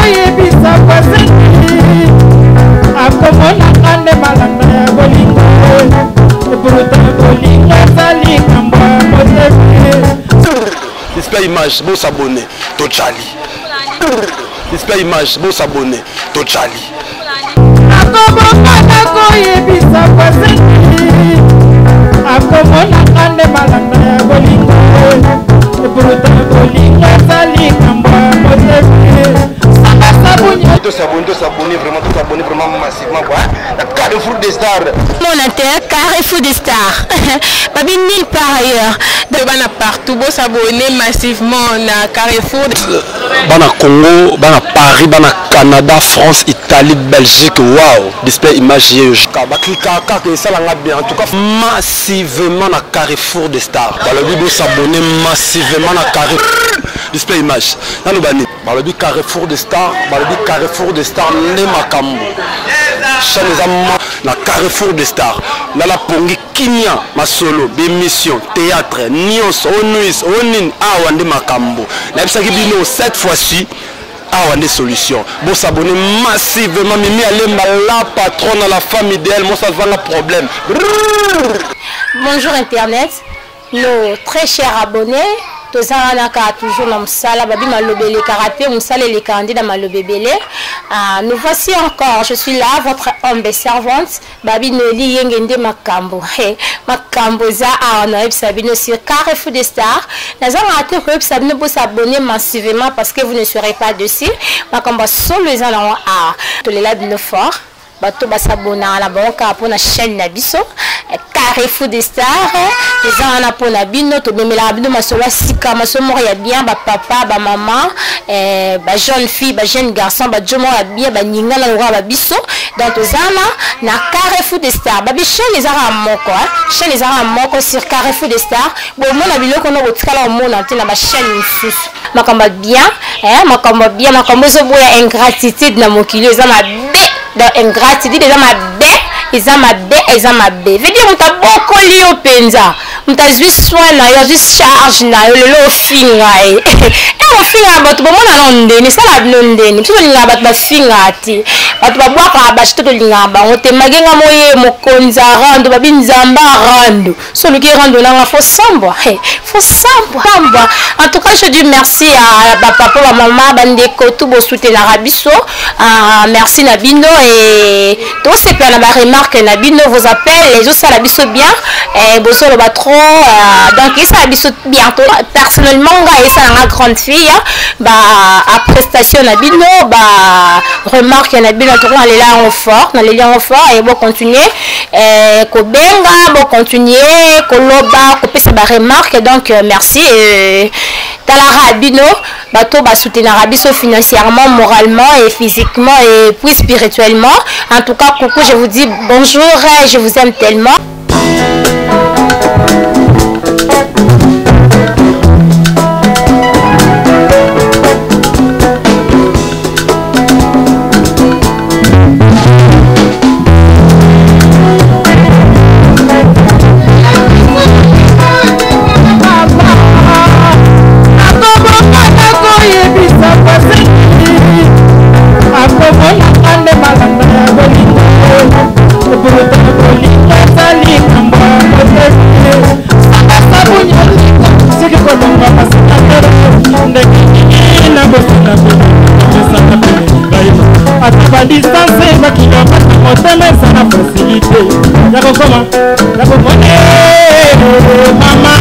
koyebisa kwaseki akomona kande malanda ya bolingo epuruta bolingo ezali kambo ya motema. Display image, bon s'abonner, to Charlie. Display image, bon s'abonner, to Charlie. Akomona koyebisa kwaseki akomona kande malanda ya bolingo epuruta bolingo ezali kambo ya motema. S'abonner vraiment massivement quoi. La Carrefour des Stars. Mon intérêt Carrefour des Stars. Pas bien nulle part ailleurs. Bana partout, bon s'abonner massivement na Carrefour. Bana Congo, bana Paris, bana Canada, France, Italie, Belgique. Wow. Display image ça l'a bien. En tout cas massivement na Carrefour des Stars. Le but s'abonner massivement na Carrefour. Display image. Dans le bani. Le but Carrefour des Stars. Le but Carrefour des Stars ne makambo. Chaque na Carrefour des Stars. Là la pongi kinya masolo d'émission théâtre nios onuis onin awande makambo. La bisaki bino cette fois-ci awande solution. Bon s'abonner massivement mimi alemba la patronne la femme idéale moi ça va un problème. Bonjour internet, nos très chers abonnés. Tous toujours dans Msala, babi malobe les karaté, Msala les candidats malobe belé. Nous voici encore, je suis là, votre humble servante, babi Nelly Yengende Makambo. Makambo za on a sabino sur Carrefour des Stars. Nous avons raté que sabino pour s'abonner massivement parce que vous ne serez pas dessus. Makambo solo les gens à tous les labs fort. Bato basabona à la banque pour la chaîne Nabiso. Carrefour des Stars, les gens en apprennent à bino, tout le monde a bino masolo sika, masolo ya bien, ba papa, ba maman, ba jeune fille, ba jeune garçon, ba jomo ya bien, ba ninga la roi ba biso. Donc aux ana na Carrefour des Stars, ba biche les ara moko, chez les ara moko sur Carrefour des Stars. Bon mon abilo kono botikala mon antenne ba chaîne sus. Makamba bien, makamba bien, makamba zo boya ingratitude na mokili za ma bé, dans ingratitude des ma bé. Ils ont ma bé, ils ont ma bé. Veut dire, on t'a beaucoup lié au penza. On t'a juste soin, on t'a juste charge, on t'a le finger. Et on finger, on t'a bon, on a ça la blonde. Tu veux l'ingaba, tu vas finger. On t'a boire à acheter de l'ingaba. On t'a magenga moye, mon konza rando, babin zamba rando. Celui qui rando là, faut sambo. Faut sambo. En tout cas, je dis merci à papa, à maman, bandeko, tout beau soutien à Rabiso. Merci Nabino et tout c'est plein de remarques. Nabino vous appelle, les autres ça la biso bien, et bozo le batron, donc ça la biso bientôt. Personnellement, et ça la grande fille, bah à prestation Nabino, bah remarque Nabino, on est là en fort, on est là en fort et bon continuer, ko benga, bon continuer, ko loba, ko pesa ba remarque, donc merci. Talara Abino, bateau va soutenir Abiso financièrement, moralement et physiquement et puis spirituellement. En tout cas, coucou, je vous dis bonjour et je vous aime tellement. distance bakilomata motema ezana facilité ya kokoma ya komone mama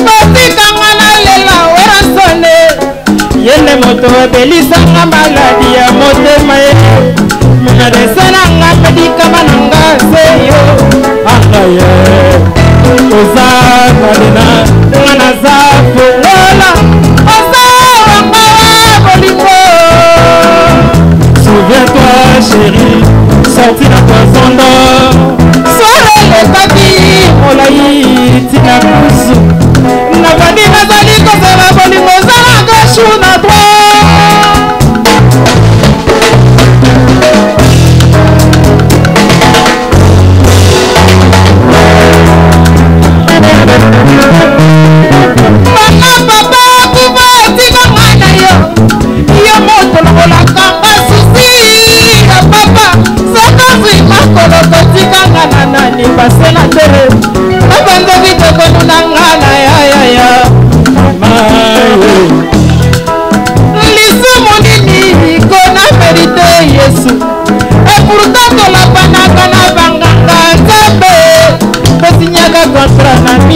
batikanga na lela werasone yende moto ebelisanga maladi ya motema ye munadesenanga medikama nanga seyo angaye ozakalena ngana zafola souviens-toi chérie, sorti la poisson d'or. Soleil le tapis, Olaï, Tina Poussou. Nabadi Nazali, Kosala, Bolingo, Zara, Gachou, Nadwa.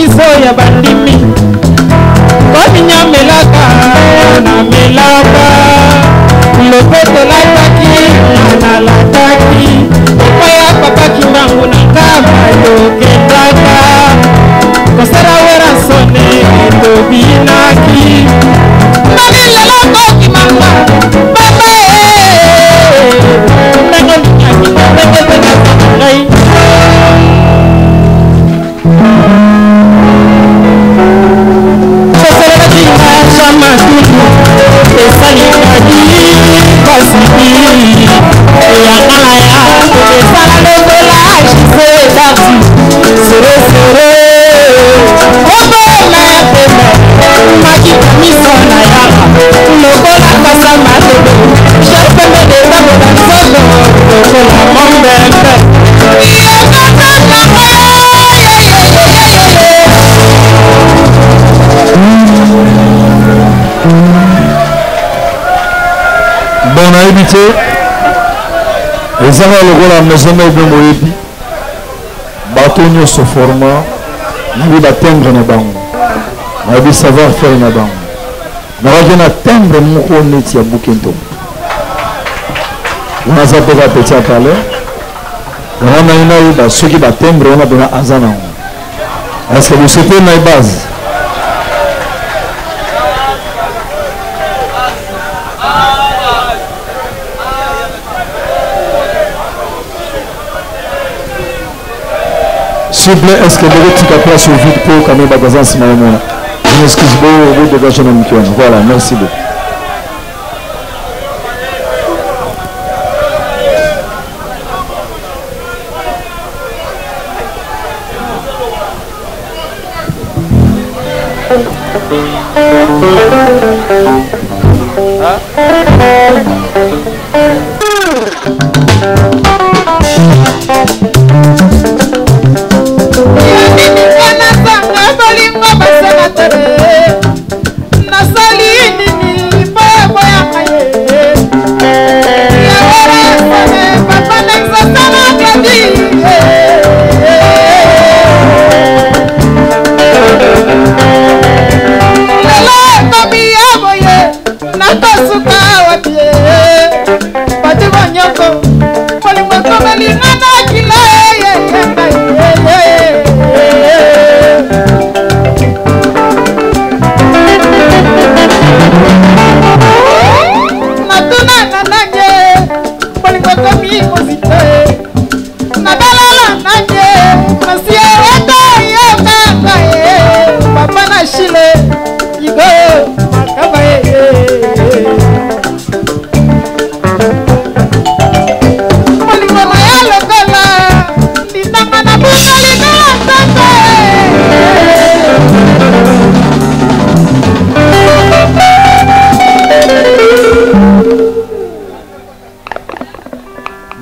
biso ya bandimi kominyamelaka na melaka lopeto lataki nalataki epai ya papa kimbangu na ngamba yokendaka kosala wera sone tobinaki nani lelo kokimanga papa ndenge minyaki ndenge penaka ngai esalikaki kosibi yakalaya esala lokola jise dati seresere obona peme makita miso na yaka lokola kasa matebe jepeme dezabola nzoto lokola mombembe bon nayebi te ezaka lokola maison meuble moyebi bato nyonso format nayebi batimbre na bango nayebi savoir faire na bango nakaki na timbre moko neti ya bukento wana aza mpe ka petit apale wana nai nayeba soki batimbre wana mpena aza nango est ce que bosepe na base s'il vous plaît, est-ce que vous avez place au vide pour quand même bagazan si maman. Je m'excuse beaucoup, vous dégagez mon micro. Voilà, merci beaucoup.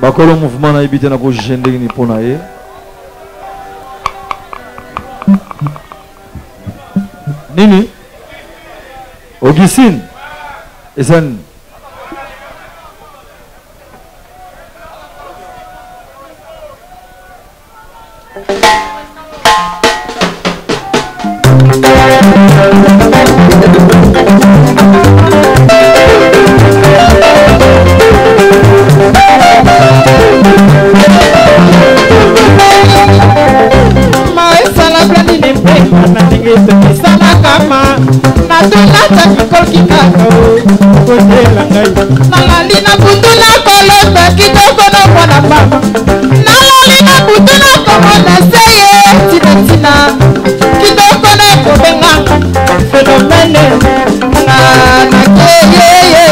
bakolo mouvement na yebi te na kojuge ndenge ni mpo na ye nini Augustine eza nini nalali na butu na kolota kitoko na mwana mama nalali na butu na komona seye tinatina kitoko na kobenganga fenomene nakeyeye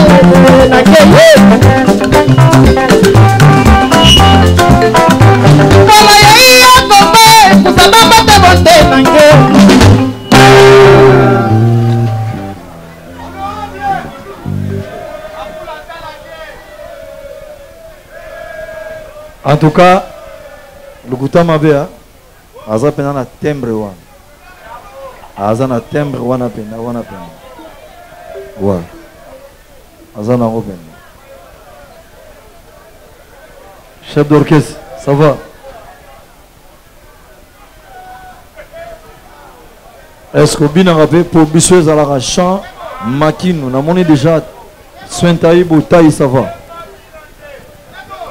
kolo yeiya kombe kusabambote bonde nange en tout cas Lukuta Mabea aza pena na timbre wana aza na timbre wana pena ouais aza na open chef d'orchestre ça va Est-ce que bien rappelé pour Bissou à la chant Makino, on a monné déjà Sointaï Boutaï ça va.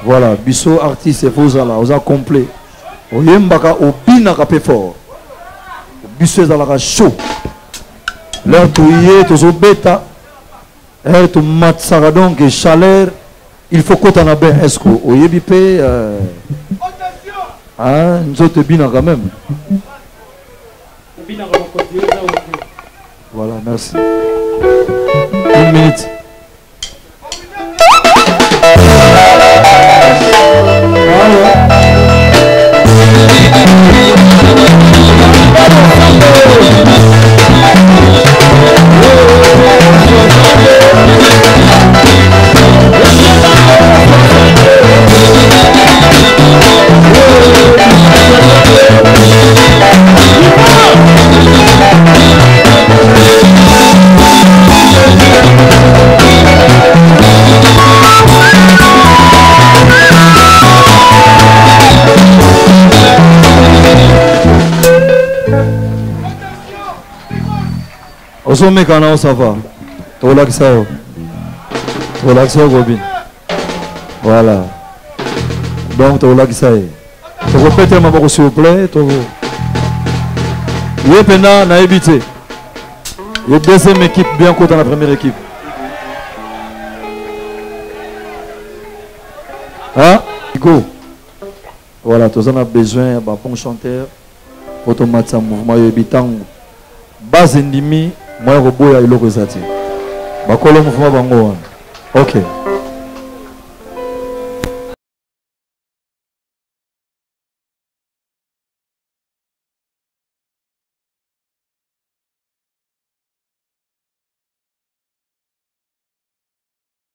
Voilà, Bissou artiste et faux là, on a complet. Oyembaka au bien rappelé fort. Bissou à la chaud. L'air touillé, tout bêta. L'air tout mat saradon que chaleur. Il faut qu'on en a bien. Est-ce que oyebipé ah, nous autres bien quand même. Voilà, merci. 1 minute. Oso mekana ça va. Tolaxao. Tolaxao Robin. Voilà. Donc tolaxao. Tu répètes ma voix s'il vous plaît. Yepena na évité. Il y a deuxième équipe bien contre la première équipe. Hein? Go. Voilà, tous on a besoin d'un bon chanteur. Pour ton match mouvement habitant. Base endimi. Moi, je vais vous dire que je vais vous dire. Ok.